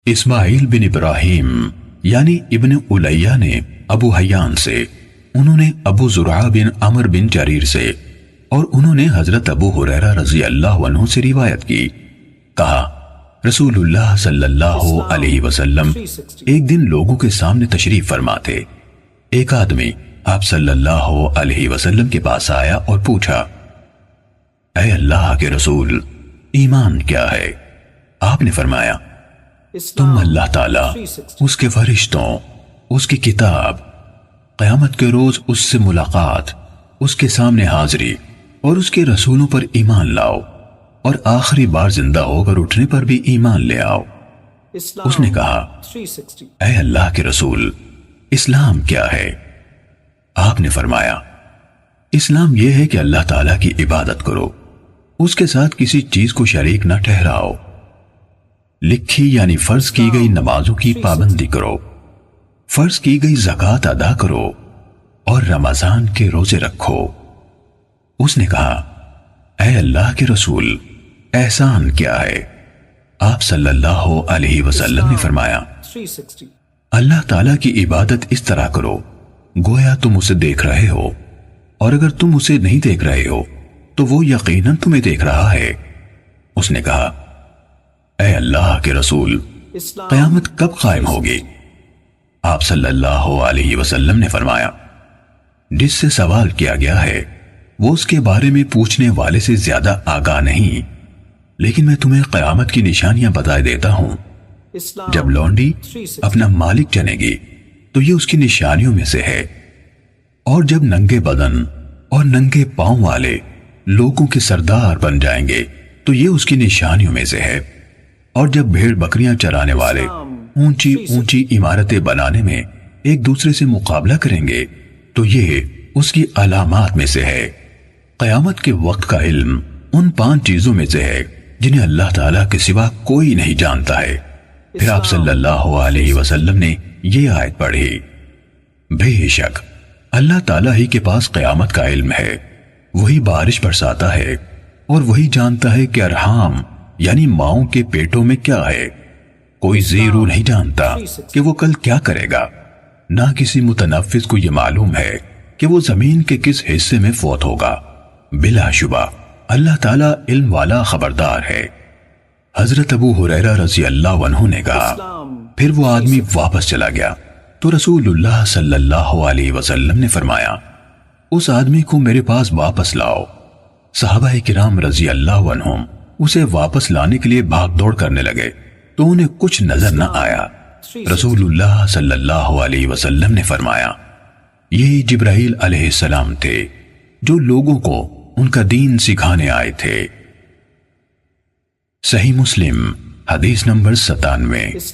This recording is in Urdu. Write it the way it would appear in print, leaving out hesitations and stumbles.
اسماعیل بن ابراہیم یعنی ابن الیہ نے ابو حیان سے، انہوں نے ابو زرعہ بن عمر بن جریر سے، اور انہوں نے حضرت ابو ہریرہ رضی اللہ عنہ سے روایت کی، کہا رسول اللہ صلی اللہ علیہ وسلم ایک دن لوگوں کے سامنے تشریف فرما تھے۔ ایک آدمی آپ صلی اللہ علیہ وسلم کے پاس آیا اور پوچھا، اے اللہ کے رسول، ایمان کیا ہے؟ آپ نے فرمایا، تم اللہ تعالیٰ، اس کے فرشتوں، اس کی کتاب، قیامت کے روز اس سے ملاقات، اس کے سامنے حاضری اور اس کے رسولوں پر ایمان لاؤ، اور آخری بار زندہ ہو کر اٹھنے پر بھی ایمان لے آؤ۔ اس نے کہا، اے اللہ کے رسول، اسلام کیا ہے؟ آپ نے فرمایا، اسلام یہ ہے کہ اللہ تعالیٰ کی عبادت کرو، اس کے ساتھ کسی چیز کو شریک نہ ٹھہراؤ، لکھی یعنی فرض کی گئی نمازوں کی پابندی کرو، فرض کی گئی زکوٰۃ ادا کرو، اور رمضان کے روزے رکھو۔ اس نے کہا، اے اللہ کے رسول، احسان کیا ہے؟ آپ صلی اللہ علیہ وسلم نے فرمایا، اللہ تعالیٰ کی عبادت اس طرح کرو گویا تم اسے دیکھ رہے ہو، اور اگر تم اسے نہیں دیکھ رہے ہو تو وہ یقیناً تمہیں دیکھ رہا ہے۔ اس نے کہا، اے اللہ کے رسول، قیامت کب قائم ہوگی؟ آپ صلی اللہ علیہ وسلم نے فرمایا، جس سے سوال کیا گیا ہے وہ اس کے بارے میں پوچھنے والے سے زیادہ آگاہ نہیں، لیکن میں تمہیں قیامت کی نشانیاں بتا دیتا ہوں۔ جب لونڈی اپنا مالک جنے گی تو یہ اس کی نشانیوں میں سے ہے، اور جب ننگے بدن اور ننگے پاؤں والے لوگوں کے سردار بن جائیں گے تو یہ اس کی نشانیوں میں سے ہے، اور جب بھیڑ بکریاں چرانے والے اونچی اونچی عمارتیں بنانے میں ایک دوسرے سے مقابلہ کریں گے تو یہ اس کی علامات میں سے ہے۔ قیامت کے وقت کا علم ان 5 چیزوں میں سے ہے جنہیں اللہ تعالیٰ کے سوا کوئی نہیں جانتا ہے۔ پھر آپ صلی اللہ علیہ وسلم نے یہ آیت پڑھی، بے شک اللہ تعالیٰ ہی کے پاس قیامت کا علم ہے، وہی بارش برساتا ہے، اور وہی جانتا ہے کہ ارحام یعنی ماؤں کے پیٹوں میں کیا ہے۔ کوئی زیرو نہیں جانتا کہ وہ کل کیا کرے گا، نہ کسی متنفس کو یہ معلوم ہے کہ وہ زمین کے کس حصے میں فوت ہوگا۔ بلا شبہ اللہ تعالیٰ علم والا خبردار ہے۔ حضرت ابو ہریرہ رضی اللہ عنہ نے کہا، پھر وہ آدمی واپس چلا گیا تو رسول اللہ صلی اللہ علیہ وسلم نے فرمایا، اس آدمی کو میرے پاس واپس لاؤ۔ صحابہ کرام رضی اللہ عنہم اسے واپس لانے کے لیے بھاگ دوڑ کرنے لگے تو انہیں کچھ نظر نہ آیا۔ رسول اللہ صلی اللہ علیہ وسلم نے فرمایا، یہی جبرائیل علیہ السلام تھے جو لوگوں کو ان کا دین سکھانے آئے تھے۔ صحیح مسلم حدیث نمبر 97۔